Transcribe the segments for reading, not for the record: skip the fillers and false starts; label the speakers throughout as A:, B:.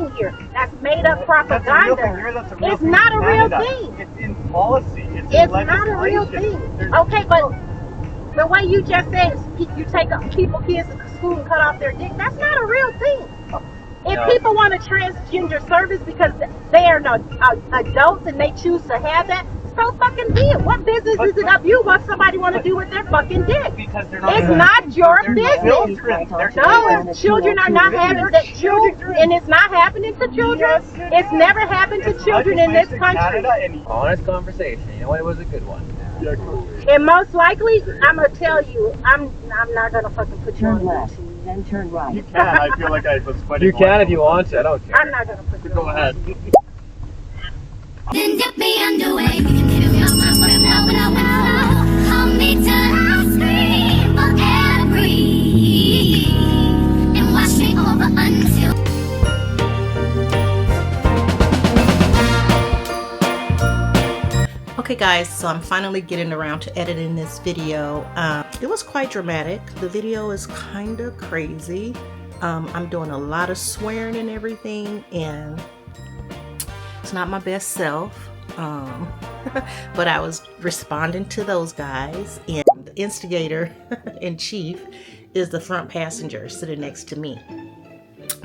A: thing here. That's made up propaganda. It's not a real thing.
B: It's in policy.
A: It's not a real thing. Okay, but the way you just said, you take kids to school and cut off their dick, that's not a real thing. If people want a transgender service because they are adults and they choose to have that, so fucking be it. What business is it of you what somebody want to do with their fucking dick?
B: Because they're not
A: It's not your business.
B: children.
A: No, children are not having that. Children, and it's not happening to children. It's never happened to children in this country.
C: Honest conversation. You know what? It was a good one.
A: And most likely, I'm gonna tell you, I'm not gonna fucking put you on
D: left, then turn right.
B: You can. I feel like I was fighting.
C: You can if you want to. I don't care.
A: I'm not gonna put you on.
B: Go ahead.
E: Then dip me underway. Hold me till I scream or breathe, and wash me over until.
F: Okay guys, so I'm finally getting around to editing this video. It was quite dramatic. The video is kind of crazy. I'm doing a lot of swearing and everything, and it's not my best self. But I was responding to those guys, and the instigator in chief is the front passenger sitting next to me.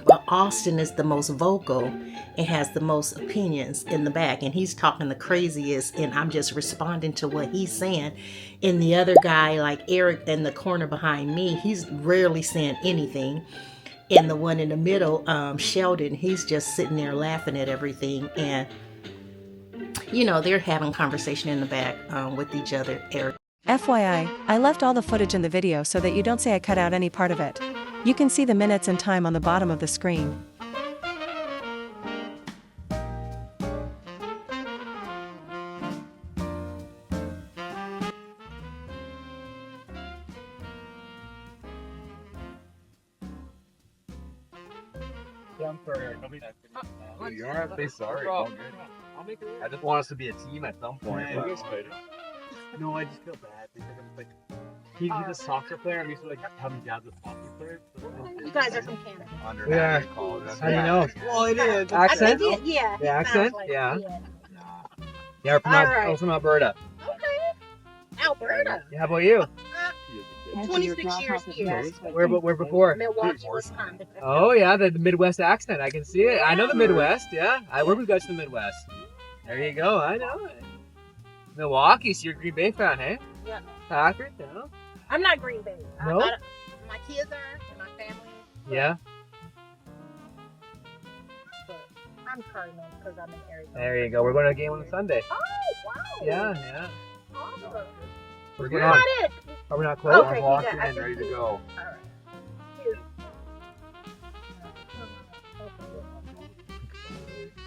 F: But Austin is the most vocal and has the most opinions in the back, and he's talking the craziest, and I'm just responding to what he's saying. And the other guy, like Eric in the corner behind me, he's rarely saying anything. And the one in the middle, Sheldon, he's just sitting there laughing at everything. And you know, they're having conversation in the back with each other. Eric.
G: FYI, I left all the footage in the video so that you don't say I cut out any part of it. You can see the minutes and time on the bottom of the screen.
B: I'm sorry.
H: You don't have to say sorry. All good. I just want us to be a team at some point.
B: No, I just feel bad because I'm like, he's a soccer player. I'm used to like having dad's a soccer player.
A: You guys are from Canada.
C: Yeah. How do you know?
B: Well, it is.
C: Accent?
A: Yeah.
C: The accent?
A: Like,
C: Yeah. Yeah, we're from,
A: Alright.
C: from Alberta.
A: Okay. Alberta.
C: Yeah, how about you?
A: 26 years here.
C: Where before?
A: Milwaukee, Wisconsin.
C: Oh yeah, the Midwest accent. I can see it. I know the Midwest. Yeah, I work with guys from the Midwest. There you go. I know it. Milwaukee, so you're a Green Bay fan, hey?
A: Yeah.
C: Packers, no?
A: I'm not Green Bay.
C: No?
A: My kids are, and my family.
C: Yeah.
A: But I'm Cardinals because I'm in Arizona.
C: There you go. We're going to a game on Sunday.
A: Oh, wow.
C: Yeah.
A: Awesome.
C: We're
A: You're
C: going on.
A: not it.
C: Are we not close?
A: Okay,
H: I'm walking
A: I
H: and
A: can
H: ready to
A: see.
H: go.
A: All right. Here's-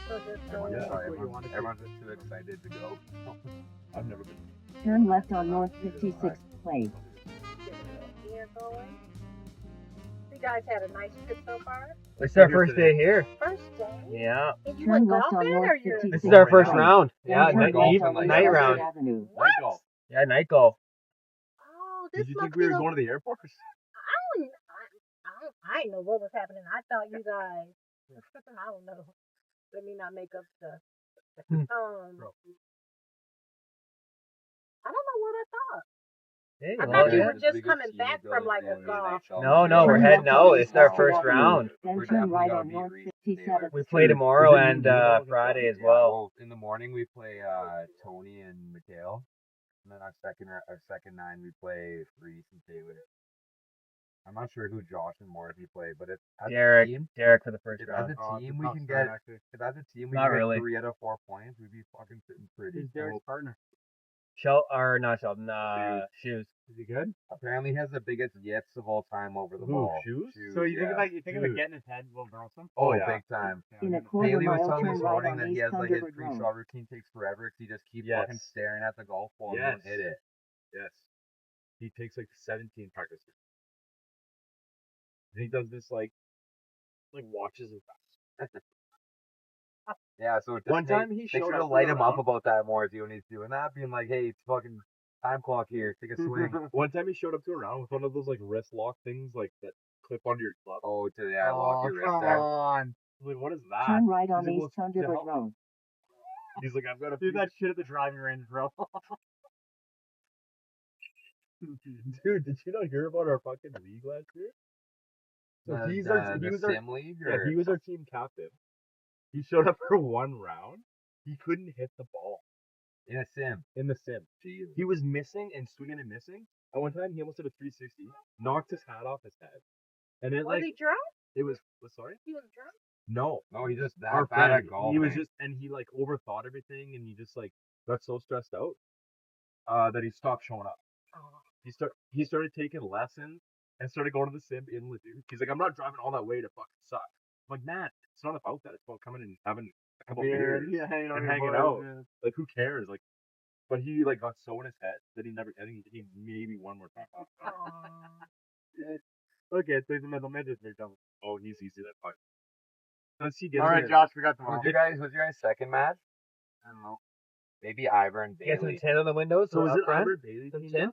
A: So just go-
H: Everyone's just too excited to go.
B: I've never been.
D: Turn left on North 56th Place.
A: Here going. You guys had a nice trip so far?
C: It's our first day here.
A: First day?
C: Yeah.
A: And you
D: Turn
A: went
D: left on
A: golfing
D: North
A: or you're...
D: 56th
C: This is our first
D: Place.
C: round.
D: Then
C: Yeah,
D: turn
C: night
D: left on
C: night
D: West
C: round.
D: Avenue.
A: What?
B: Night golf.
C: Yeah, night golf.
A: Oh, this
B: Did you
A: must
B: think we
A: be
B: were
A: the...
B: going to the airport?
A: I didn't know what was happening. I thought you guys... I don't know. Let me not make up stuff. I don't know what I thought.
C: Hey,
A: I
C: well,
A: thought you
C: yeah.
A: were just coming back from like a golf.
C: No, we're heading out. It's our first round.
D: Then turn right on North 57th
C: We play tomorrow and Friday as well.
H: In the morning we play Tony and Mikhail, and then our second nine we play Reese and Taylor. I'm not sure who Josh and Morphy play, but it's as
C: Derek
H: a team.
C: for the first
H: If as
C: round.
H: a team we can get, if as a team we
C: Not
H: can
C: really.
H: get 3 out of 4 points, we'd be fucking sitting pretty.
B: He's Derek's partner.
C: Not Sheldon. Shoes.
B: Is he good?
H: Apparently he has the biggest yips of all time over the
B: Who,
H: ball.
B: Shoes? So you think
H: yeah.
B: you think of it getting his head will burn some?
H: Oh, big time.
D: In a quarter
H: Haley was
D: mile,
H: telling me
D: turn
H: this
D: right
H: morning
D: on
H: that he
D: East
H: has like his
D: Thunderbird Road.
H: pre-shot routine takes forever because he just keeps fucking staring at the golf ball and won't hit it.
B: Yes. He takes like 17 practices. And he does this like watches him fast.
H: Yeah, so it
B: One
H: just
B: time he
H: they
B: showed
H: should
B: up
H: have light
B: for a
H: him up
B: round.
H: about that more when he's doing that, being like, hey, it's fucking time clock here, take a swing.
B: One time he showed up to a round with one of those like wrist lock things like that clip onto your glove.
H: Oh, to lock your wrist there.
B: on. Like, what is that?
D: Turn right on
B: He's like,
D: East Thunderbird Road.
B: He's like, I've got to do that shit at the driving range, bro. Dude, did you not hear about our fucking league last year? So he was our
H: sim league,
B: he was our team captain. He showed up for one round. He couldn't hit the ball
H: in a sim.
B: Jeez. He was missing and swinging and missing. At one time, he almost did a 360, knocked his hat off his head, and it
A: Was he drunk?
B: It was sorry.
A: He was drunk.
B: No,
H: he just
B: our
H: that bad
B: friend,
H: at golf.
B: he was just and he like overthought everything, and he just like got so stressed out that he stopped showing up.
A: Oh.
B: He started taking lessons and started going to the sim in Leduc. He's like, I'm not driving all that way to fucking suck. I'm like, man, it's not about that. It's about coming and having a couple beers and hanging out. Yeah. Like, who cares? Like, but he like got so in his head that he never. I think he maybe one more time. Okay, so he's a middle midget. Oh, he's easy that part. Let's see.
H: All right, Josh, we got tomorrow. Who's your guys' second match? I don't know. Maybe Ivor and Bailey.
C: You got some tint on the windows?
B: So is it
C: front?
B: Ivor Bailey?
C: Some tint?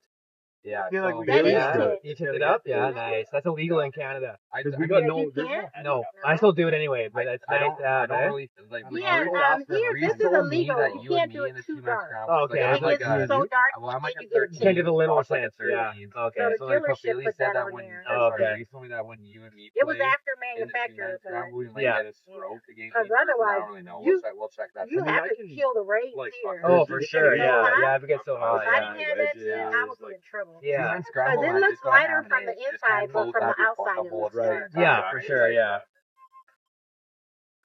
H: Yeah,
B: I feel like we
A: That is
B: got
A: tint.
C: You tinted it up? Yeah, nice. That's illegal in Canada.
B: Because we got
A: you can't?
C: No, I still do it anyway, but it's
H: I
C: nice to have,
H: don't
C: eh?
H: really like.
A: Yeah, here this is illegal. You can't do it too dark.
C: Oh, okay.
A: It
H: Like
A: gets so dark.
H: well, I'm like a
A: you get
H: 13.
C: Can't do the little
H: Josh, like a
C: tints, yeah.
H: 13.
C: Okay.
A: So
H: So
A: the
H: like
A: dealership
H: Bailey
A: put
H: said
A: that
H: that
A: on
H: when
A: there.
C: Okay.
H: he told me that when you and me
A: It was
H: played
A: after
H: in the
A: manufacturer.
H: scramble, we might
C: Yeah.
H: get a stroke against
A: Because
H: each other. I
A: otherwise,
H: don't really know.
A: you-
H: We'll check that.
A: You
B: I mean,
A: have
B: I
A: to
B: can,
A: kill the race
B: like,
A: here.
C: Oh,
B: If
C: for
B: it's
C: sure,
A: so
C: yeah.
A: hot,
C: Yeah, if it gets so hot,
A: If I didn't
C: yeah.
A: have that shit,
B: Yeah,
A: I
B: it's
A: would be
B: like-
A: in trouble.
C: Yeah.
A: Because it looks lighter from the inside, but from the outside it looks dark.
C: Yeah, for sure, yeah.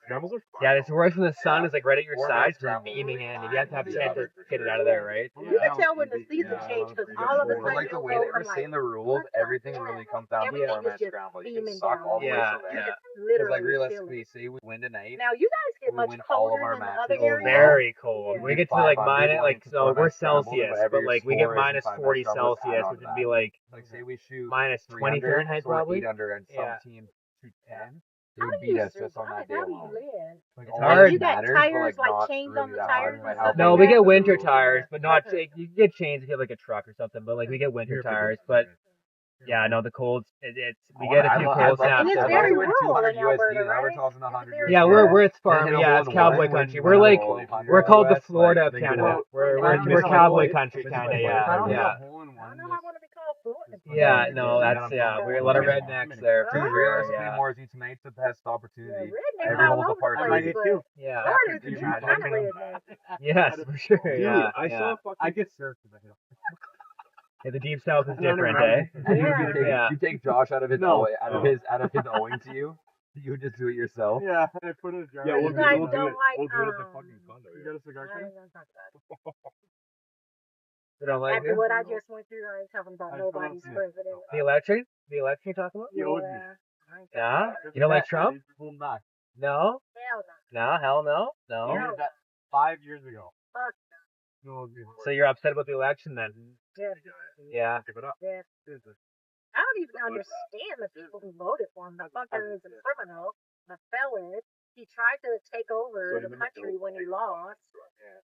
B: Scrambles are fun.
C: Yeah, it's right from the sun. It's like right at your
H: Or
C: sides,
H: my
C: just beaming in. You have to have
H: Yeah,
C: tent to
H: for
C: get it
H: sure.
C: out of there, right?
A: You can tell when the season changed because all of a
H: But
A: sudden
H: like the
A: you'll
H: way
A: go
H: they were
A: from
H: saying
A: like
H: the rules, everything really comes down to
A: everything is
H: format
A: just
H: scramble. You
A: beaming
H: can suck
A: down.
H: all the way
C: Yeah,
H: so bad.
A: You
C: yeah.
A: just
H: Because
A: literally
H: like
A: feel it.
H: realistically, say we win tonight.
A: Now you guys get
H: We
A: much
H: win all of
A: colder
H: our
A: than the
H: matches.
A: other
H: Oh,
A: areas.
C: Very cold.
A: Yeah.
C: We get to like
H: 500
C: minus, like,
H: points
C: so
H: for
C: we're
H: that scramble,
C: Celsius,
H: whatever
C: but
H: your
C: like we
H: score
C: get
H: is
C: minus
H: in 5
C: 40
H: match scrambles, add
C: Celsius,
H: on
C: which
H: to
C: would be
H: that.
C: like
H: Like say we shoot
C: minus
H: 3
C: 20
H: under,
C: Fahrenheit
H: so we're
C: probably.
H: 8 under, and some
C: Yeah.
H: team shoot 10. They
A: How
H: would
A: do
H: beat
A: you
H: us just on that day
A: survive? How do you
H: alone.
A: live?
H: Like,
C: It's
H: all
C: hard.
H: that
A: You got
H: matters, but,
A: tires, like,
H: not
A: chains
H: really
A: on the
H: that
A: tires
H: hard.
A: and
H: Like,
A: stuff
H: how
A: like
C: No,
H: big
C: we
A: that?
C: get
H: the
C: winter
H: rules are.
C: tires, but not
A: Okay.
C: like you get chains if you have like a truck or something. But like we get winter tires, but yeah, no, the colds. It's we get a few cold snaps.
A: And it's
C: there.
A: very
H: win
A: rural
H: 200
A: in Alberta,
H: USD. Now we're
A: right?
H: talking 100
C: Yeah,
H: USD.
C: we're it's farm.
H: Hit a
C: Yeah,
H: hole
C: it's
H: in
C: cowboy
H: one,
C: country.
H: win
C: We're like
H: 100
C: we're called the
H: US,
C: Florida
H: like,
C: of
H: think
C: Canada.
H: about-
C: We're cowboy country kind of. Yeah,
H: I don't
C: yeah.
H: know, hole in
A: I
H: one
A: don't know how I want to be called Florida.
C: Yeah, no, that's we're a lot of rednecks there for
H: Dude,
C: sure.
H: realistically,
C: Yeah,
H: Morrissey, tonight's the best
A: Yeah,
H: opportunity.
A: rednecks
H: Every
A: all
H: hole's a
A: over
H: par
A: the
H: three.
A: place, but
C: yeah,
A: Florida's
B: Could you
A: kind of
B: imagine?
A: redneck.
C: yes, for sure.
B: Dude,
C: Yeah,
B: I
C: yeah.
B: saw fucking.
H: I get surfed in the hill.
C: Yeah, the deep south is different, eh?
H: And
A: Yeah.
H: you take Josh out of his
B: No.
H: out of his owing to you. You would just do it yourself.
B: Yeah, I put it.
A: Yeah, you guys
B: we'll do
A: don't
B: it.
A: like,
B: We'll do it at the fucking
A: um,
B: condo. You got a cigar?
A: I ain't gonna talk about it.
C: You don't like
A: After
C: it?
A: what I just went through, I ain't talking about nobody's president.
C: The election? The election you're talking about?
B: You owed me.
A: I ain't talking
C: Yeah?
A: about it.
C: You don't like Trump?
B: Well, not.
C: No?
A: Hell no.
C: No, hell no. No.
A: Yeah.
B: That 5 years ago.
A: Fuck
B: No,
C: So you're upset about the election then?
A: yeah.
C: Yeah.
B: give it up.
A: Yeah. I don't even understand the people who voted for him. The fucker is a criminal, a felon. He tried to take over the country when he lost.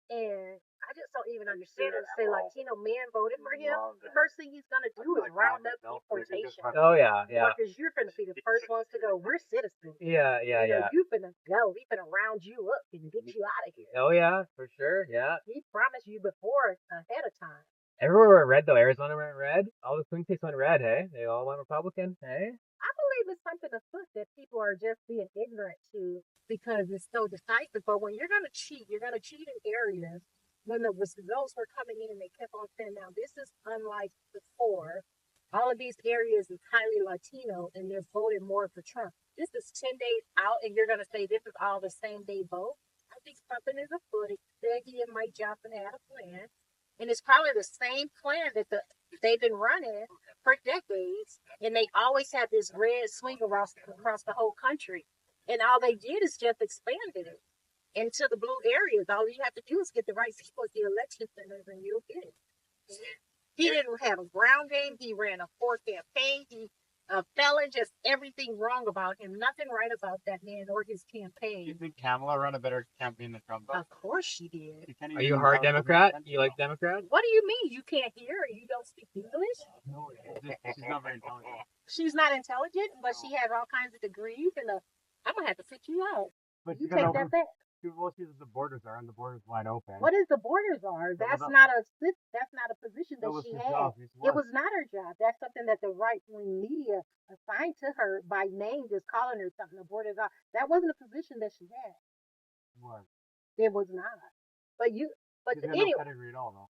A: And I just don't even understand it. Say, Latino men voted for him. The first thing he's going to do is round up deportation.
C: Oh yeah, yeah.
A: Because you're going to be the first ones to go, we're citizens.
C: Yeah, yeah,
A: You know,
C: yeah.
A: you finna go. We finna round you up and get you out of here.
C: Oh yeah, for sure. Yeah.
A: He promised you before ahead of time.
C: Everywhere went red though. Arizona went red. All the swing states went red. Hey, they all went Republican. Hey.
A: I believe it's something afoot that people are just being ignorant to because it's so decisive. But when you're going to cheat in areas when the results were coming in and they kept on saying, now this is unlike before. All of these areas is highly Latino and they're voting more for Trump. This is 10 days out and you're going to say this is all the same day vote. I think something is afoot. Becky and Mike Johnson had a plan. And it's probably the same plan that they've been running for decades. And they always had this red swing across the whole country. And all they did is just expanded it into the blue areas. All you have to do is get the right people at the election centers and you'll get it. He didn't have a ground game. He ran a poor campaign. He a felon, just everything wrong about him. Nothing right about that man or his campaign.
I: You think Kamala ran a better campaign than Trump?
A: Of course she did.
C: Are you a hard Democrat? You like Democrats?
A: What do you mean? You can't hear or you don't speak English?
I: No, she's not very intelligent.
A: She's not intelligent, but she has all kinds of degrees and a I'm gonna have to sit you out.
H: But
A: You
H: you gotta
A: take that
H: open.
A: back.
H: We'll see that the borders are and the borders wide open.
A: What is the borders are? That's
H: was
A: not a position that
H: was
A: she
H: her
A: had.
H: job.
A: It was not her job. That's something that the right wing media assigned to her by name, just calling her something. The borders are. That wasn't a position that she had.
H: What?
A: It was not. But
H: She's got
A: anyway,
H: no pedigree at all, though.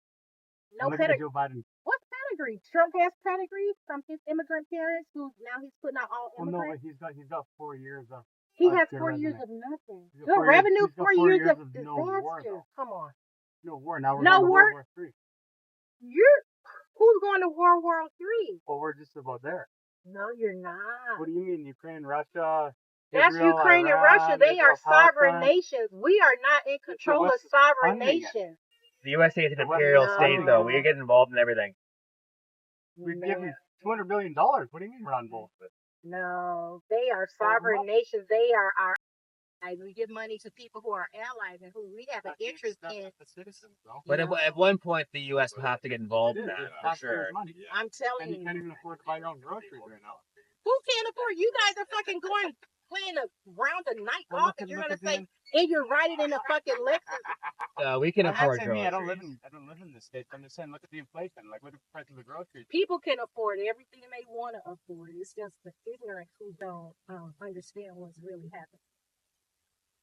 A: no
H: Look at
A: pedigree.
H: Joe Biden.
A: What pedigree? Trump has pedigree from his immigrant parents, who now he's putting out all
H: Well, no,
A: immigrants.
H: but he's got 4 years of.
A: He has
H: good
A: 4 years
H: resume.
A: of nothing.
H: He's got
A: Good
H: 4 years-
A: revenue,
H: he's got
A: 4
H: 4
A: years
H: years
A: of
H: of
A: disaster.
H: no war, though.
A: Come on.
H: No war. Now we're
A: No
H: going to
A: war?
H: World War III.
A: Who's going to World War III?
H: Well, we're just about there.
A: No, you're not.
H: What do you mean, Ukraine, Russia?
A: That's
H: Israel,
A: Ukraine and
H: Iran,
A: Russia. They
H: Israel,
A: are sovereign
H: Palestine?
A: nations. We are not in control of
H: what's
A: sovereign
H: funding it?
A: nations.
C: The USA is an imperial
A: No.
C: state, though. We get involved in everything.
H: We've given $200 billion. What do you mean we're on both?
A: No, they are sovereign nations. They are our allies. We give money to people who are allies and who we have an interest in.
H: The citizens, though.
C: But at one point, the U.S. will have to get involved in that, for sure.
H: Money.
A: I'm telling
H: And you
A: you.
H: can't even afford to buy your own groceries right now.
A: Who can't afford? You guys are fucking playing a round of night
H: Well,
A: off, and you're
H: look
A: gonna
H: at
A: say, and you're riding in a fucking Lexus.
C: We can
H: I'm not
C: afford
H: saying me. I don't
C: groceries.
H: live in this state. I'm just saying, look at the inflation. Like, look at the price of the groceries.
A: People can afford everything they want to afford. It's just the ignorant who don't understand what's really happening.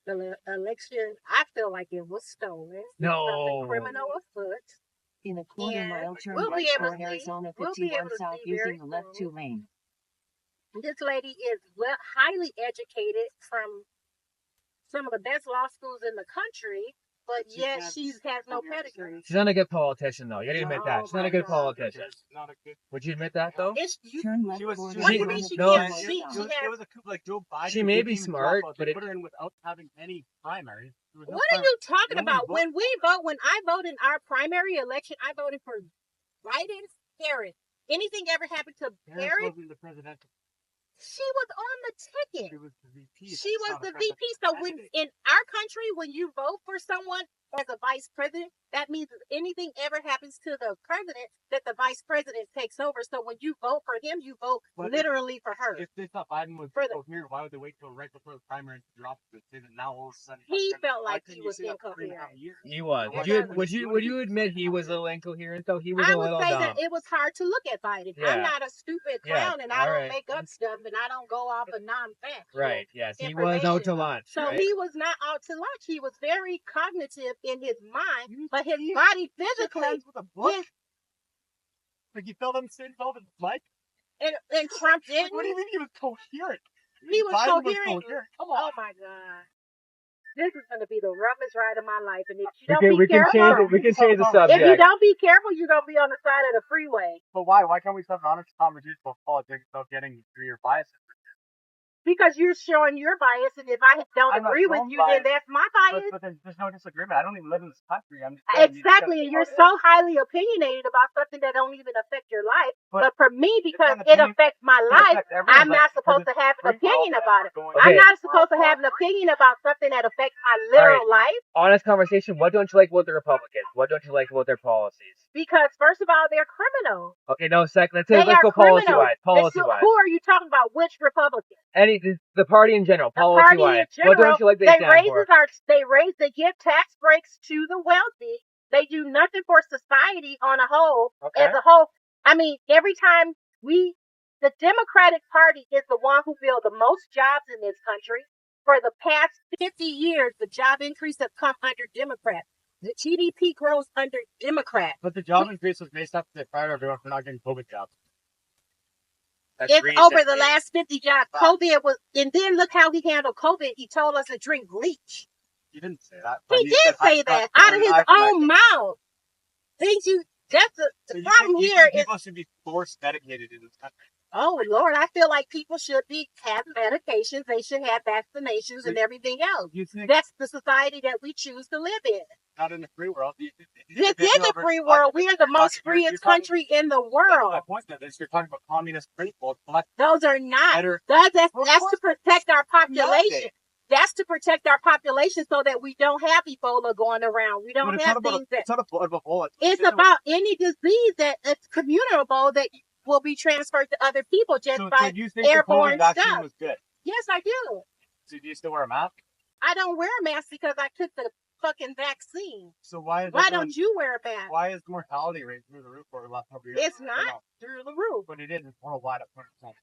A: The election, I feel like it was stolen.
C: No.
A: Something criminal afoot.
D: In a quarter-mile turn
A: we'll be
D: right
A: able
D: for
A: to see-
D: Arizona
A: we'll be
D: 51
A: able to
D: south
A: see very
D: using the left
A: soon.
D: 2 lane.
A: This lady is highly educated from some of the best law schools in the country, but yet she has no pedigree.
C: She's not a good politician, though. You gotta admit that. She's not a good politician.
H: Not a good.
C: Would you admit that, though?
D: Turn left
H: She was-
D: for
H: she
A: What do you
H: was-
A: mean she
C: no,
A: can't?
H: It
A: She
H: was,
A: has.
H: it was a coup like Joe Biden.
C: She may be
H: didn't even
C: smart,
H: drop out.
C: but
H: They
C: it-
H: put her in without having any primary. There was no
A: What are
H: primary.
A: you talking
H: Nobody
A: about?
H: voted.
A: When I voted in our primary election, I voted for Biden, Harris. Anything ever happened to
H: Harris
A: Harris?
H: wasn't the presidential.
A: She was on the ticket.
H: She was the VP.
A: She was
H: not a
A: the VP. So when
H: presidential
A: in our country, when you vote for someone as a vice president, that means if anything ever happens to the president, that the vice president takes over. So when you vote for him, you vote
H: But
A: literally for her.
H: If they thought Biden was
A: For the-
H: coherent, why would they wait till right before the primary to drop it? Say that now all of a sudden
A: He
H: why
A: felt like
H: couldn't
A: he
H: you
A: was
H: say that for 3.5
A: incoherent.
H: years?
C: He was.
A: It
C: Would you?
A: doesn't-
C: Would you admit he was a little incoherent, though? He was
A: I
C: a
A: would
C: little
A: say
C: dumb.
A: that it was hard to look at Biden.
C: Yeah.
A: I'm not a stupid
C: Yeah,
A: clown, and I don't
C: alright.
A: make up stuff, and I don't go off of non-factual.
C: Right. Yes, he was out to lunch.
A: So
C: right?
A: he was not out to lunch. He was very cognitive in his mind, but his
H: you
A: body
H: Shook
A: physically,
H: hands with a book?
A: his,
H: Like you felt him sitting over the mic?
A: and Trump
H: Like,
A: didn't.
H: what do you mean he was coherent?
A: He was
H: Biden
A: coherent.
H: Come on.
A: Oh my God. This is going to be the roughest ride of my life, and if you
C: We
A: don't
C: can,
A: be
C: we can
A: careful,
C: change it. We can change the
A: if you
C: subject.
A: don't be careful, you're going to be on the side of the freeway.
H: But why? Why can't we have an honest conversation about politics without getting through your biases?
A: Because you're showing your bias, and if I don't
H: I'm not
A: agree with
H: showing
A: you,
H: bias.
A: then that's my bias.
H: But there's no disagreement. I don't even live in this country. I'm just saying, you just
A: Exactly,
H: gotta
A: and you're
H: think about
A: so highly opinionated about something that don't even affect your life.
H: But
A: But for me, because
H: an
A: it
H: opinion-
A: affects my
H: it
A: life,
H: affects everyone,
A: I'm
H: but
A: not
H: because
A: supposed to
H: it's
A: have an
H: free for all
A: opinion
H: that
A: about it.
H: going
C: Okay.
A: I'm not supposed to have an opinion about something that affects my literal life.
C: Honest conversation. What don't you like about the Republicans? What don't you like about their policies?
A: Because first of all, they're criminals.
C: Okay, no, let's
A: They
C: let's
A: are
C: go
A: criminals.
C: policy-wise. Policy-wise.
A: Who are you talking about? Which Republican?
C: The party in general.
A: The party in
C: Policy-wise.
A: general.
C: What don't you like they stand for?
A: They give tax breaks to the wealthy. They do nothing for society on a whole.
C: Okay.
A: As a whole, I mean, every time the Democratic Party is the one who built the most jobs in this country. For the past 50 years, the job increase has come under Democrats. The GDP grows under Democrats.
H: But the job increase was based off the fired everyone for not getting COVID jobs.
C: That's
A: It's
C: recent.
A: over the last 50 jobs. COVID was, and then look how he handled COVID. He told us to drink bleach.
H: He didn't say that. but
A: He did
H: said,
A: say that out of his own mouth. That's the problem here is,
H: people should be forced medicated in this country.
A: oh Lord, I feel like people should have medications. They should have vaccinations and everything else.
H: You think
A: That's the society that we choose to live in.
H: not in a free world?
A: This is a free world. We are the most freest country in the
H: My
A: world.
H: point is, you're talking about communist principles. But
A: Those are not.
H: better.
A: That's
H: Of
A: to
H: course
A: protect our population.
H: nothing.
A: That's to protect our population so that we don't have Ebola going around. We
H: But
A: don't
H: it's
A: have
H: not about
A: things that.
H: it's not about bullets.
A: It's about any disease that is communicable that will be transferred to other people just
H: So
A: by
H: you think the
A: airborne
H: COVID vaccine
A: stuff.
H: was good?
A: Yes, I do.
I: So do you still wear a mask?
A: I don't wear a mask because I took the fucking vaccine.
I: So why
A: don't you wear a mask?
I: Why is the mortality rate through the roof for the last couple of years?
A: It's not through the roof.
I: But it is worldwide at 100%.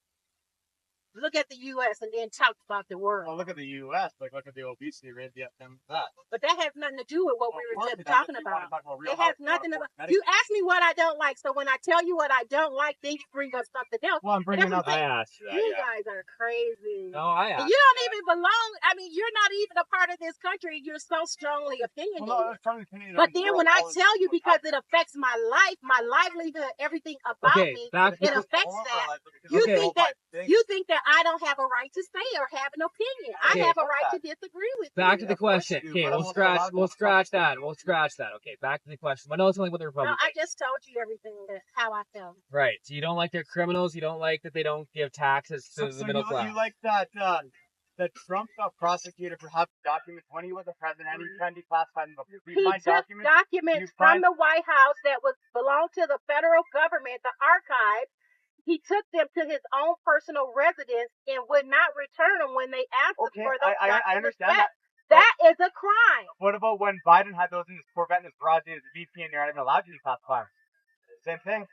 A: Look at the U.S. and then talk about the world.
I: Well, look at the U.S. Like, look at the obesity rate, that.
A: But that has nothing to do with what we were just talking about. It has nothing to do. You asked me what I don't like, so when I tell you what I don't like, then you bring up something else.
I: Well, I'm bringing up.
C: I asked you that.
A: You guys are crazy.
C: No, I asked.
A: And you don't even belong. I mean, you're not even a part of this country. You're so strongly opinionated.
I: Well, no, strongly opinionated.
A: But then when I tell you because it affects my life, my livelihood, everything about me, it affects that. You think that I don't have a right to say or have an opinion. I have a right to disagree with you.
C: Back to the question. Okay, we'll scratch that. Okay, back to the question. What else do you like with the Republicans?
A: No, I just told you everything how I felt.
C: Right. So you don't like their criminals. You don't like that they don't give taxes to the middle class.
I: You like that Trump got prosecuted for having documents when he was a president and he tried to declassify them.
A: He took documents from the White House that belonged to the federal government, the archives. He took them to his own personal residence and would not return them when they asked him for those documents.
I: I understand that.
A: That is a crime.
I: What about when Biden had those in his Corvette in his garage as a VP and you're not even allowed to declassify them? Same thing.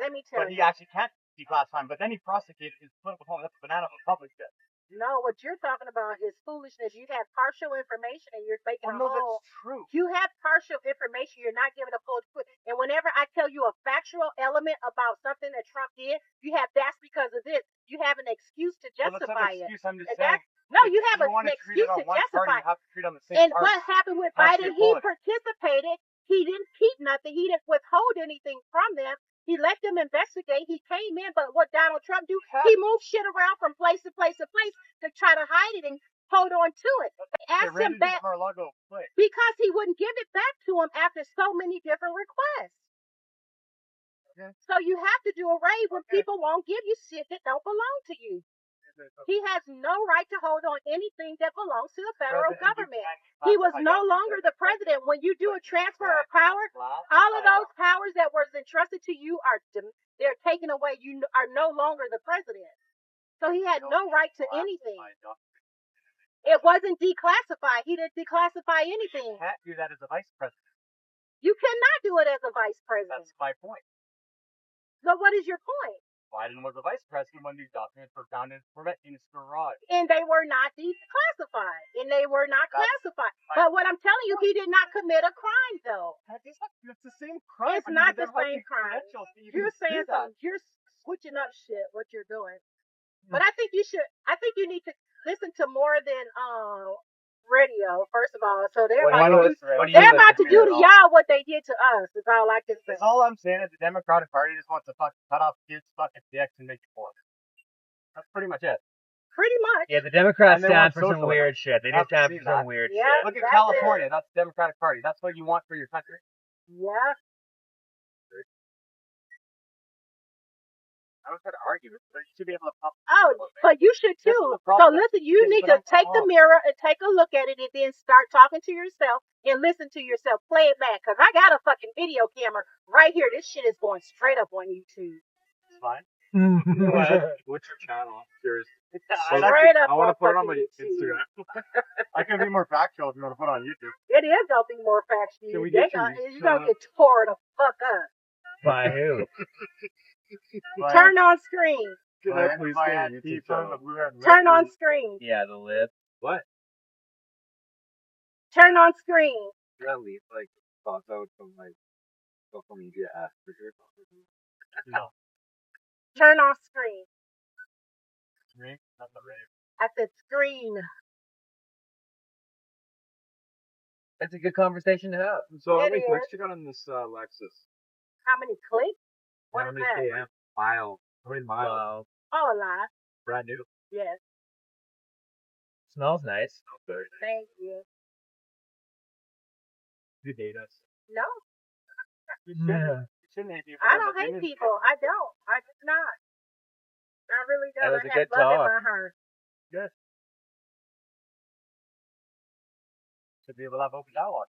A: Let me tell you.
I: But he actually can't declassify them. But then he prosecuted his political opponent. That's banana public shit.
A: No, what you're talking about is foolishness. You have partial information and you're making a whole.
I: That's true.
A: You have partial information. You're not giving a full. And whenever I tell you a factual element about something that Trump did, you have that's because of this. You have an excuse to justify it.
I: I'm just saying.
A: No, you have an excuse to justify it.
I: You have to treat on the same
A: and what happened with Biden? He participated. He didn't keep nothing. He didn't withhold anything from them. He let them investigate. He came in, but what Donald Trump do? He moved shit around from place to place to place to try to hide it and hold on to it. They asked him back because he wouldn't give it back to him after so many different requests. Okay. So you have to do a raid when people won't give you shit that don't belong to you. He has no right to hold on anything that belongs to the federal government. He was no longer the president. When you do a transfer of power, all of those powers that were entrusted to you they're taken away. You are no longer the president. So he had no right to anything. It wasn't declassified. He didn't declassify anything.
I: You can't do that as a vice president.
A: You cannot do it as a vice president.
I: That's my point.
A: So what is your point?
I: Biden was the vice president when these documents were found in his garage.
A: And they were not declassified. And they were not classified. But what I'm telling you, he did not commit a crime, though.
I: It's the same crime.
A: It's not the same crime. You're saying something. You're switching up shit, what you're doing. But I think you need to listen to more than radio, first of all. So they're about to do to y'all what they did to us. Is all I can say.
I: All I'm saying is the Democratic Party just wants to fucking cut off kids' fucking dicks and make it poor. That's pretty much it.
A: Pretty much.
C: Yeah, the Democrats stand for some weird shit. They just stand for some weird shit.
I: Look at California. That's the Democratic Party. That's what you want for your country.
A: Yeah.
I: I was trying to argue, but you should be able to pop.
A: Oh, but you should too. So listen, you need to take the mirror and take a look at it and then start talking to yourself and listen to yourself. Play it back. Because I got a fucking video camera right here. This shit is going straight up on YouTube.
I: It's fine.
B: What's your channel? I'm curious.
A: Straight up
B: I want to put it on my
A: YouTube.
B: Instagram.
I: I can be more factual if you want to put it on YouTube.
A: It is going to be more factual. You're going to get tore the fuck up.
C: By who?
A: Turn on screen. Turn on screen.
C: Yeah, the lid.
B: What?
A: Turn on screen.
H: At least like thoughts out from like social media Asperger.
B: No.
A: Turn off screen.
I: Screen? Not the rave.
A: I said screen.
C: That's a good conversation to have.
B: So how many clicks you got on this Lexus?
A: How many clicks? What
B: how
A: is
B: many
A: that?
B: km? Miles. How many miles?
A: Oh, a lot.
B: Brand new.
A: Yes.
C: Smells nice.
B: Okay.
A: Thank you.
B: You date us?
A: No.
C: Yeah.
A: I don't hate people. I don't. I just not. I really don't.
C: That was a
A: I
C: good
A: have love
C: talk.
A: in my heart.
I: Good. Should be able to have open dialogue.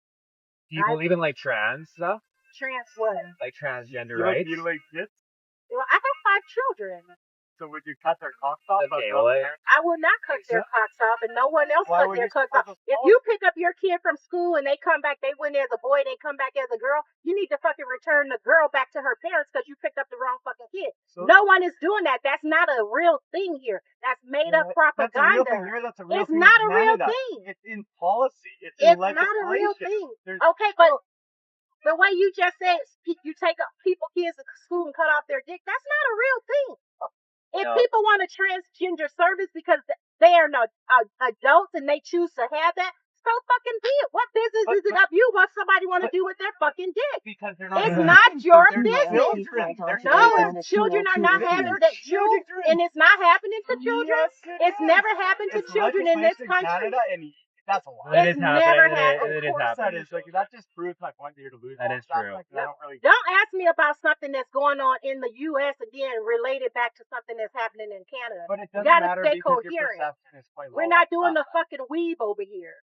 C: Do you believe in like trans stuff?
A: Trans what?
C: Like transgender
I: You
C: rights?
I: like kids?
A: Well, I have 5 children.
I: So would you cut their cocks off?
C: Okay, well,
A: I will not cut their cocks off, and no one else
I: Why
A: cut
I: would
A: their
I: you
A: cocks
I: cut
A: off.
I: those
A: If you pick up your kid from school and they come back, they went as a boy, they come back as a girl, you need to fucking return the girl back to her parents because you picked up the wrong fucking kid.
I: So,
A: No one is doing that. That's not a real thing here. That's made up
I: That's a real
A: propaganda.
I: thing here. That's a real
A: It's
I: thing
A: not
I: in
A: a real
I: Canada.
A: thing.
I: It's in policy. It's in
A: It's
I: legislation.
A: not a real thing.
I: There's,
A: Okay, but the way you just said you take up people kids to school and cut off their dick, that's not a real thing. If people want a transgender service because they are not adults and they choose to have that, so fucking be it. What business is it of you what somebody want to do with their fucking dick?
I: because they're not.
A: It's not your
I: They're
A: business.
I: children. They're
A: No,
I: children.
A: children are not having that.
I: Children.
A: And it's not happening to children.
I: Yes,
A: It's never happened to
I: It's
A: children in this
I: legislation
A: country.
I: Canada, and that's a lie.
A: It's never happened.
C: It is
I: Of course that
C: happening.
I: is. Like, that just proves my point that you're delusional.
C: That is true.
I: Like, I don't really.
A: Don't ask me about something that's going on in the U.S. again, related back to something that's happening in Canada.
I: But it doesn't
A: gotta
I: matter
A: stay
I: because your
A: coherent.
I: perception is quite low.
A: We're not doing the fucking weave over here.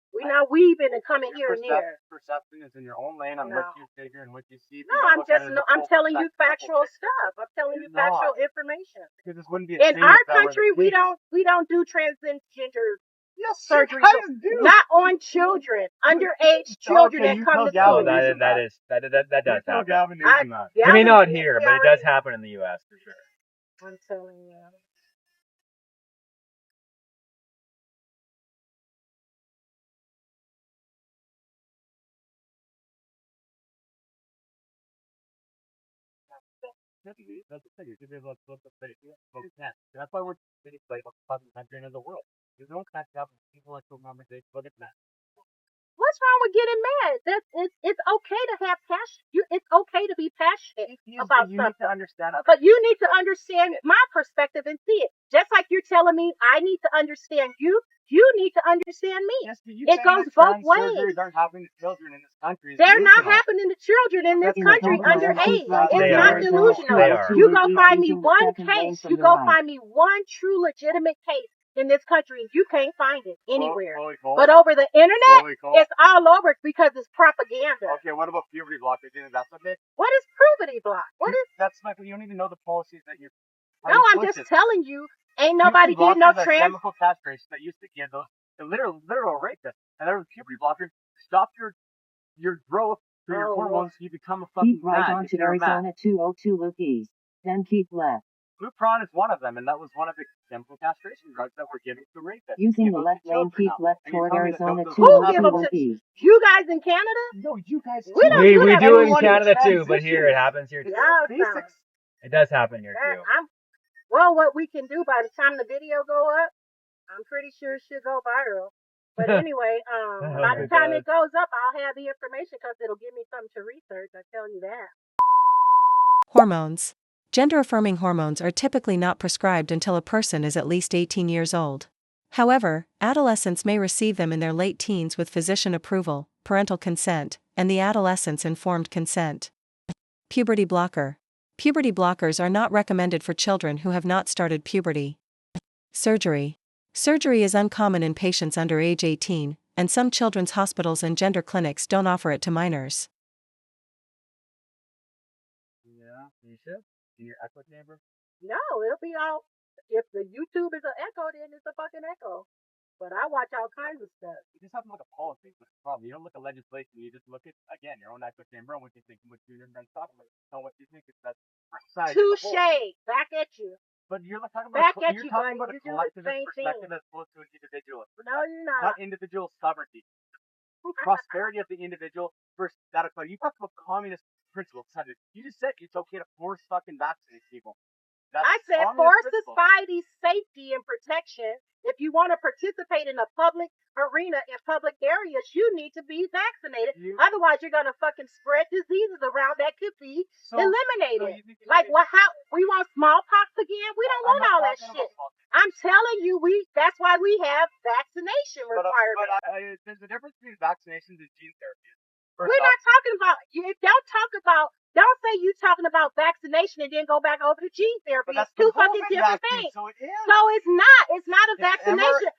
A: We're not weaving and coming here and there.
I: Perception is in your own lane on what you figure and what you see.
A: No, I'm telling you factual stuff. I'm telling you factual information.
I: Because this wouldn't be
A: In our country, we don't do transgender surgery. Not on children, underage children that come to school.
C: Oh, that does happen.
A: Gavin
C: Maybe not here, but it does happen in the U.S. for sure.
A: I'm telling you.
B: That's the thing. You should be able to look at it. That's why we're like a fucking country in the world. You don't catch up with intellectual conversations. Look at that.
A: What's wrong with getting mad? It's okay to have passion. It's okay to be passionate about
I: you
A: something.
I: need to understand it.
A: But you need to understand my perspective and see it. Just like you're telling me I need to understand you, you need to understand me.
I: Yes,
A: it goes both ways.
I: Surgeries aren't happening to children in this country.
A: They're not happening to children in this country underage. It's not delusional. You go find me one case. You go find me one true legitimate case in this country. You can't find it anywhere. But over the internet, it's all over because it's propaganda.
I: Okay, what about puberty block? You think that's a bit?
A: What is puberty block? What is?
I: That's like you don't even know the policies that you're.
A: No, I'm just telling you. Ain't nobody getting no trans.
I: Chemical castration that used to give those the literal rapists, and there was puberty blockers. Stop your growth through your hormones. So you become a fucking
D: Keep right on to Arizona 202 look east, then keep left.
I: Lupron is one of them, and that was one of the chemical castration drugs that were given to rapists.
D: Using the left lane, keep left toward Arizona
A: Who
D: 202
A: give them
D: look
A: to
D: east.
A: you guys in Canada?
I: No, you guys.
C: We do in Canada too, but here it happens here too.
A: Yeah,
C: it does happen here too.
A: Well, what we can do by the time the video go up, I'm pretty sure it should go viral. But anyway, by the time it goes up, I'll have the information because it'll give me something to research. I tell you that.
G: Hormones. Gender-affirming hormones are typically not prescribed until a person is at least 18 years old. However, adolescents may receive them in their late teens with physician approval, parental consent, and the adolescent's informed consent. Puberty blocker. Puberty blockers are not recommended for children who have not started puberty. Surgery. Surgery is uncommon in patients under age 18, and some children's hospitals and gender clinics don't offer it to minors.
B: Yeah, you should. In your echo chamber?
A: No, it'll be all. If the YouTube is an echo, then it's a fucking echo. But I watch all kinds of stuff.
B: You just have to look at policy. That's the problem. You don't look at legislation. You just look at, again, your own echo chamber and what you think and what you're going to talk about. Tell what you think is that side.
A: Touche. Back at you.
B: But you're talking
A: Back
B: about,
A: at
B: you're
A: you,
B: talking
A: but
B: about a
A: you're doing the
B: collectivist
A: same
B: perspective
A: thing.
B: as opposed to an individualist.
A: No, you're not.
B: Not individual sovereignty. Prosperity of the individual versus that of you talked about communist principles. You just said it's okay to force fucking vaccinate people.
A: I said for society's safety and protection, if you want to participate in a public arena in public areas, you need to be vaccinated. Otherwise, you're going to fucking spread diseases around that could be eliminated. How we want smallpox again? We don't want all that shit. I'm telling you, that's why we have vaccination requirements.
B: But there's a difference between vaccinations and gene therapy.
A: We're not talking about. Don't say you talking about vaccination and then go back over to gene therapy. It's two fucking different things. So it's not. It's not a vaccination.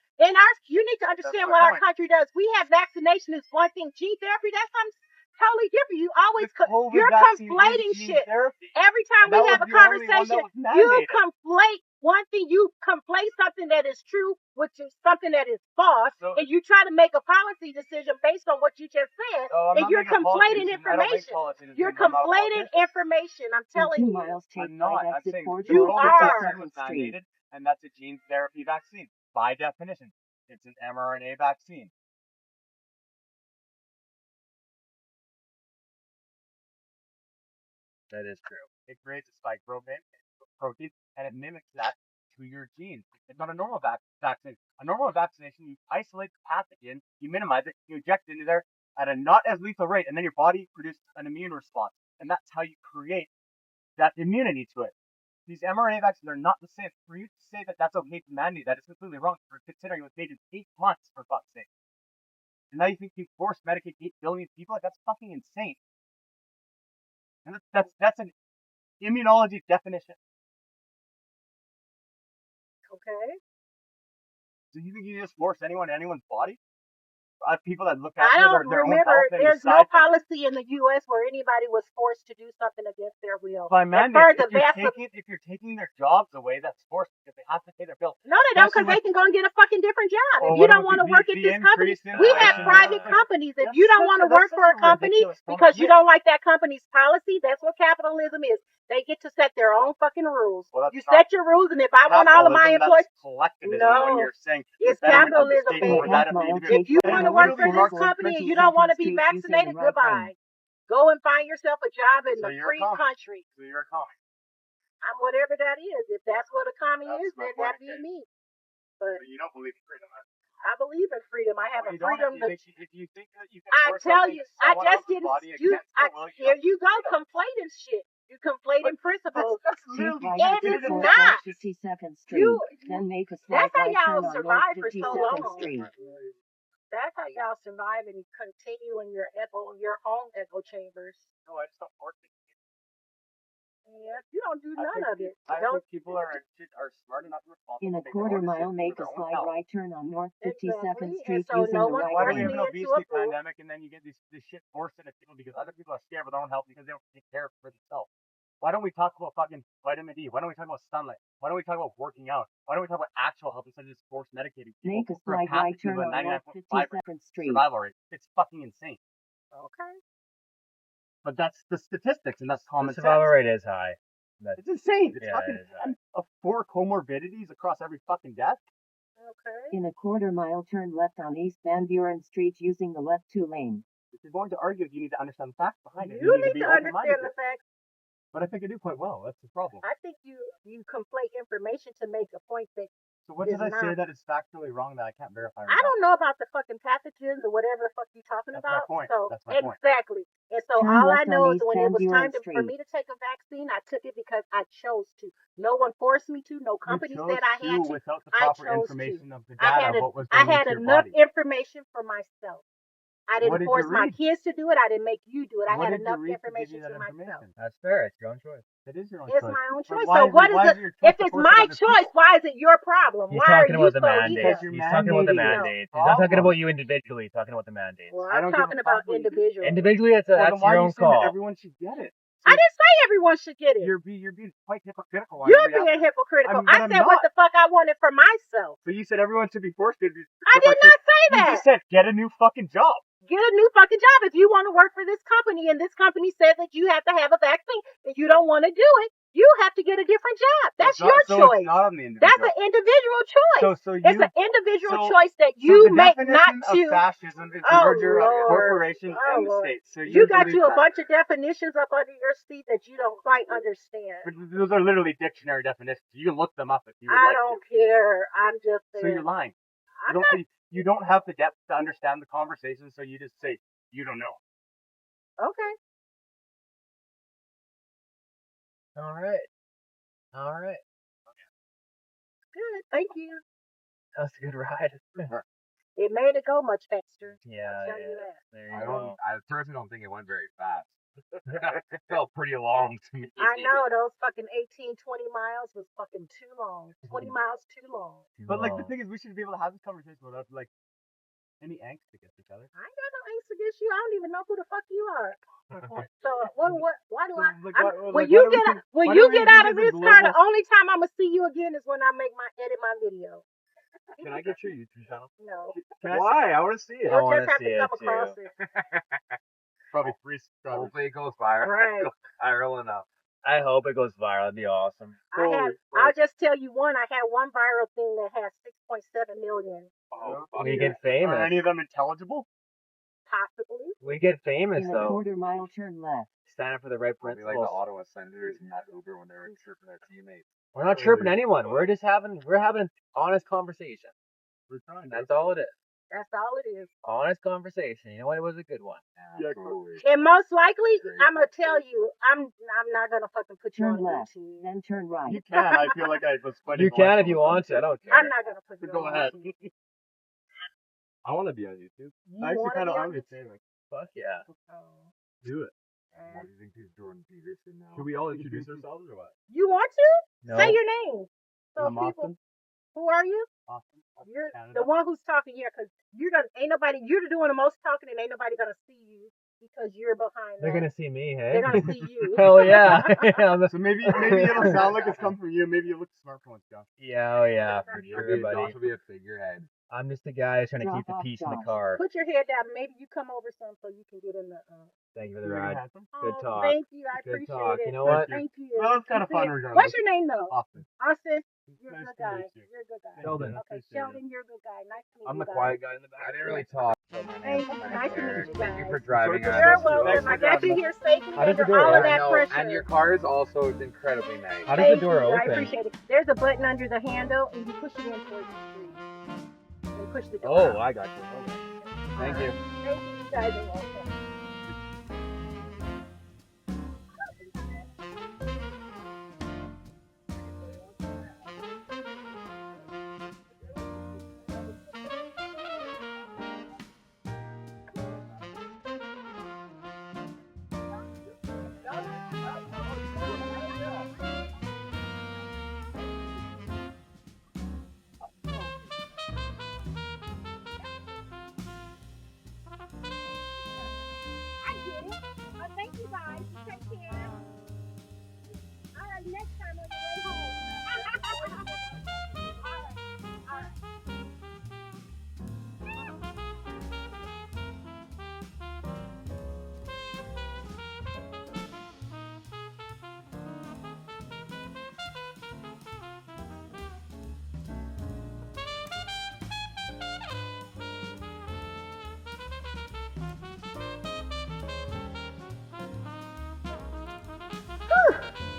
A: You need to understand what our country does. We have vaccination is one thing. Gene therapy, that's something totally different. You always
I: The COVID
A: you're
I: vaccine is
A: conflating
I: gene
A: shit.
I: therapy.
A: Every time
I: And that
A: we have
I: was
A: a
I: the only one that
A: conversation,
I: was
A: you
I: mandated.
A: conflate one thing. You conflate something that is true, which is something that is false,
I: So-
A: and you try to make a policy decision based on what you just said,
I: Oh, I'm
A: and
I: not
A: you're
I: making a policy
A: conflating
I: decision. I don't make
A: information.
I: policy decisions.
A: You're
I: I'm not a
A: conflating
I: politician.
A: information. I'm
D: In
A: telling
D: 2
A: you.
D: miles, take
I: I'm not.
D: right
I: I'm
D: exit
I: saying
D: 4
A: You
I: the
D: towards
I: COVID
A: are.
I: vaccine was
D: 52nd Street.
I: mandated, and that's a gene therapy vaccine by definition. It's an mRNA vaccine.
C: That is true.
I: It creates a spike protein, and it mimics that to your genes. It's not a normal vaccine. A normal vaccination, you isolate the pathogen, you minimize it, you inject it into there at a not as lethal rate, and then your body produces an immune response. And that's how you create that immunity to it. These mRNA vaccines are not the same. For you to say that that's okay to mandate, that is completely wrong. For considering it was made in 8 months, for fuck's sake. And now you think you force medicate 8 billion people? Like, that's fucking insane. And that's an immunology definition.
A: Okay.
I: Do you think you just force anyone to anyone's body? People that look
A: I
I: after
A: don't
I: their own
A: remember.
I: health and
A: There's no
I: decide that
A: policy in the U.S. where anybody was forced to do something against their will.
I: by
A: As
I: mandate,
A: far as the
I: if you're taking their jobs away, that's forced because they have to pay their bills.
A: No, they don't, because
I: Especially
A: they can go and get a fucking different job.
I: Well,
A: If you
I: what
A: don't
I: about
A: want to
I: the-
A: work at
I: the
A: this company,
I: increase in
A: we have
I: inflation?
A: private companies. If you don't want to work for a company because you don't like that company's policy, that's what capitalism is. They get to set their own fucking rules.
I: Well, that's
A: You
I: not
A: set your rules, and if I want all of my
I: capitalism,
A: employees,
I: that's collectivism
A: No,
I: when you're saying
A: it's
I: the betterment of the
A: capitalism,
I: state over
A: baby.
I: that of the
D: Half-mile,
I: individual.
A: If you
I: And
A: want to
I: it
A: work for
I: literally
A: this
I: works
A: company and
D: 22nd
A: you don't want to be
D: Street using the
A: vaccinated,
D: right
A: goodbye.
D: lane.
A: Go and find yourself a job in
I: So
A: the
I: you're a
A: free
I: commie.
A: country.
I: So you're a comic.
A: I'm whatever that is. If that's what a commie
I: That's
A: is,
I: my
A: then
I: point,
A: that be
I: okay.
A: me. But
I: But you don't believe in freedom. Huh?
A: I believe in freedom. I have
I: Well,
A: a
I: you don't
A: freedom
I: have,
A: to.
I: if you think that you can
A: I
I: force
A: tell
I: something
A: you,
I: to
A: I
I: someone
A: just
I: else's
A: didn't.
I: body
A: You,
I: against their will,
A: here you go, conflating shit. You conflating principles.
I: That's
D: Take
I: literally
D: right
A: It
D: exit
A: is
D: 4
A: not.
D: towards 52nd Street.
A: You.
D: Then make a
A: That's
D: slight
A: how
D: right turn
A: y'all
D: on North
A: survive for so
D: 52nd
A: long.
D: Street.
A: That's how y'all survive and continue in your own echo chambers.
I: no, I just don't work.
A: Yeah, you don't do none of it.
I: I
A: Don't.
I: think people are smart enough and responsible.
D: In a
I: to take
D: quarter
I: ownership
D: mile,
I: for
D: make a
I: their own
D: slight
I: health.
D: right turn on North 52nd
A: Exactly.
D: Street
A: And so
D: using
A: no
D: the
A: one's
D: right
I: Why do we
A: forcing
I: have
D: lane.
I: an
A: me into
I: obesity
A: a pool.
I: pandemic and then you get this shit forced into people because other people are scared of their own health because they don't take care of it for themselves? Why don't we talk about fucking vitamin D? Why don't we talk about sunlight? Why don't we talk about working out? Why don't we talk about actual health instead of just force medicating people
D: Make a
I: for a
D: slight right
I: pathogen
D: turn
I: with a
D: on North
I: 99.5%
D: 52nd Street.
I: survival rate? It's fucking insane.
A: Okay.
I: But that's the statistics and that's common
C: The
I: sense.
C: survival rate is high.
I: It's insane. It's
C: Yeah,
I: fucking
C: it is high.
I: and 4 comorbidities across every fucking death.
A: Okay.
D: In a quarter mile, turn left on East Van Buren Street using the left 2 lane.
I: If you're going to argue, you need to understand the facts behind it.
A: You
I: need
A: need
I: be
A: to
I: open-minded.
A: understand the facts.
I: But I think I do quite well. That's the problem.
A: I think you conflate information to make a point that
I: So what
A: It's
I: did I say
A: not.
I: that is factually wrong that I can't verify?
A: I don't know about the fucking pathogens or whatever the fuck you're talking
I: That's my
A: about.
I: point.
A: So
I: That's my point.
A: exactly. And so
D: Turn
A: all I
D: left
A: know
D: on
A: is
D: East
A: when
D: Van
A: it was
D: Buren
A: time for
D: Street.
A: me to take a vaccine, I took it because I chose to. No one forced me to. No company
I: you chose
A: said I had to.
I: without the
A: I
I: proper
A: chose
I: information of the
A: I
I: data
A: had
I: of what was
A: I
I: going
A: had
I: into your
A: enough
I: body.
A: information for myself. I
I: What
A: didn't
I: did you
A: force my
I: read?
A: kids to do it. I didn't make you do it. I
I: What
A: had
I: did you
A: enough
I: read to give
A: information
I: you that
A: to myself.
I: information?
C: That's fair. It's your own choice.
I: It is your own
A: It's
I: choice.
A: my own
I: But
A: choice.
I: why
A: So
I: is
A: what
I: it, why
A: is
I: is
A: it?
I: your
A: If
I: choice to
A: it's
I: force it
A: my
I: on other
A: choice,
I: people?
A: why is it your problem?
C: He's
A: Why are
C: talking
A: you
C: about the
A: so
C: mandate.
A: evil?
I: You're
C: He's talking about the
I: mandating it.
C: mandate. He's not talking
I: Problem.
C: about you individually. He's talking about the mandate.
A: Well,
I: I
A: I'm
I: don't give a
A: talking about
I: fuck what you do.
A: individuals.
C: Individually,
I: Well, then
C: that's
I: why
C: your
I: are you
C: own
I: saying that
C: call.
I: everyone should get it?
A: I didn't say everyone should get it.
I: You're being quite hypocritical. on
A: You're
I: every
A: being hypocritical.
I: but
A: I
I: I'm
A: said what
I: not.
A: the fuck I wanted for myself.
I: So you said everyone should be forced to.
A: I did not say
I: You
A: that.
I: just said get a new fucking job.
A: Get a new fucking job if you want to work for this company and this company said that you have to have a vaccine and you don't want to do it. You have to get a different job. That's
I: It's not-
A: your
I: so
A: choice.
I: It's not on the individual.
A: That's an individual choice.
I: So
A: It's an individual choice that
I: so
A: you
I: the
A: make
I: definition
A: not
I: of
A: to.
I: fascism is
A: Oh,
I: merger of
A: Lord.
I: corporations
A: Oh,
I: and the
A: Lord.
I: state. So
A: You got
I: believe
A: you a
I: that.
A: bunch of definitions up under your seat that you don't quite understand.
I: But those are literally dictionary definitions. You can look them up if you would
A: I
I: like
A: don't care. I'm just
I: to. So
A: saying.
I: you're lying.
A: I'm not.
I: You don't have the depth to understand the conversation, so you just say you don't know.
A: Okay.
C: All right. All right.
A: Good. Thank you.
C: That was a good ride.
A: It made it go much faster.
C: Yeah.
A: I'll tell you
C: Yeah.
A: that.
C: There you go.
H: I personally don't think it went very fast.
B: It felt pretty long to me.
A: I know those fucking 18, 20 miles was fucking too long. 20 miles too long.
I: But like the thing is, we should be able to have this conversation without like Any angst against each other?
A: I ain't got no angst against you. I don't even know who the fuck you are. So why do I? When you get out of this car, the only time I'm gonna see you again is when I edit my video.
B: Can I get your YouTube channel?
A: No.
B: Why? I want to see it.
C: I
A: You'll
C: want
A: just
C: to
A: have
C: see
A: to
C: it
A: come across
C: too.
A: it.
B: Probably 3 subscribers.
H: Hopefully it goes viral.
A: Right.
H: Viral enough.
C: I hope it goes viral. That'd be awesome.
A: I'll just tell you one. I had one viral thing that has 6.7 million.
B: Oh,
C: We get famous.
I: Are any of them intelligible?
A: Possibly.
C: We get famous
D: In a
C: though.
D: quarter-mile, turn left.
C: Stand up for the right
H: We'll be
C: principles.
H: like the Ottawa Senators in that Uber when they were chirping their teammates.
C: We're not chirping anyone. We're having an honest conversation.
B: We're trying.
C: That's all it is.
A: That's all it is.
C: Honest conversation. You know what? It was a good one.
H: Yeah, absolutely.
A: And most likely, I'm gonna tell you, I'm not gonna fucking put you
D: Turn
A: on
D: left,
A: YouTube.
D: then turn right.
I: You can. I feel like I was fighting.
C: You can if you want to. I don't care.
A: I'm not gonna put you
I: Go
A: on
I: ahead.
A: YouTube.
B: I want to be on YouTube.
A: You
I: I actually
A: wanna
I: kind of
A: be on
I: am the
A: YouTube?
I: same.
C: Fuck yeah.
B: Do it.
H: What do you think he's Jordan Peterson now?
B: Should we all introduce ourselves or what?
A: You want to?
C: No.
A: Say your name. So
B: I'm
A: people,
B: Austin.
A: who are you?
I: Austin,
A: You're
I: Canada.
A: the one who's talking here, because you're doing the most talking, and ain't nobody gonna see you because you're behind.
C: They're
A: that.
C: gonna see me, hey?
A: They're gonna see you.
C: Hell yeah.
I: So maybe it'll sound like it's come from you. Maybe you look smart for once, John.
C: Yeah, oh yeah, for sure, buddy.
H: Josh will be a figurehead.
C: I'm just a guy trying to
D: Drop
C: keep the
D: off
C: peace in the
D: Josh.
C: car.
A: Put your head down. Maybe you come over some so you can get in the.
C: Thank you for the
I: You're gonna
C: ride.
I: have some?
C: Good
A: Oh,
C: talk.
A: Thank you. I
C: Good
A: appreciate
C: talk.
A: it.
C: You know what?
A: Thank you.
I: Well, it's kind of fun
A: What's
I: regardless.
A: your name though?
I: Austin.
A: Austin. You're a
I: Nice
A: good
I: to
A: guy.
I: meet you.
A: You're a good guy.
C: Sheldon.
A: Okay, Sheldon, you're a good guy. Nice to meet
B: I'm
A: you.
B: the quiet guy in the back.
H: I didn't really talk. So my
A: Hey,
H: name's
A: nice to meet
H: Eric.
A: you
H: Thank you
A: guys.
H: for driving us.
A: You're
I: Thanks
A: welcome.
I: for
A: I got you
I: driving
A: here safely
C: How does the
A: under
C: door
A: all of
C: open?
A: that
H: know,
A: pressure.
H: and your car is also incredibly nice.
C: How does the
A: Thank
C: door
A: you. I
C: open?
A: appreciate it. There's a button under the handle, and you push it in towards the street. And push the door.
C: Oh,
A: out.
C: I got you. Okay. Thank you.
A: Thank you. You guys are welcome. I get it. Thank you guys. Take care. All right, next time on your way home. All right.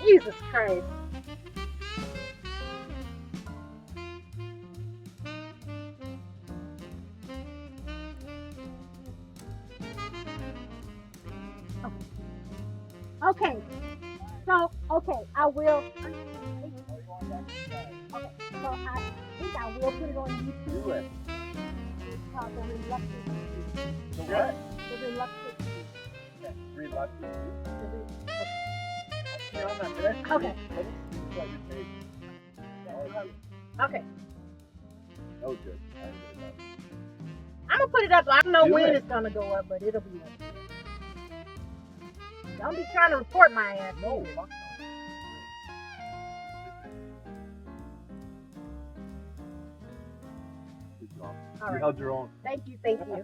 A: Jesus Christ. Okay. So, I will. Okay, so I think I will put it on YouTube.
H: Do it.
A: It's called The Reluctant Youth.
I: The what?
A: The Reluctant Youth.
I: Reluctant.
A: Okay. Okay.
H: That was good.
A: I'm gonna put it up. I don't know
C: Do
A: when
C: it.
A: it's gonna go up, but it'll be up. Don't be trying to report my ass.
I: No,
A: either.
I: fuck
A: All
B: You
A: right.
B: held your own.
A: Thank you. Thank you.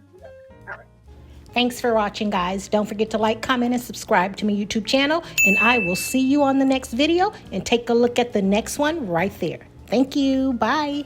J: Thanks for watching, guys. Don't forget to like, comment, and subscribe to my YouTube channel. And I will see you on the next video. And take a look at the next one right there. Thank you. Bye.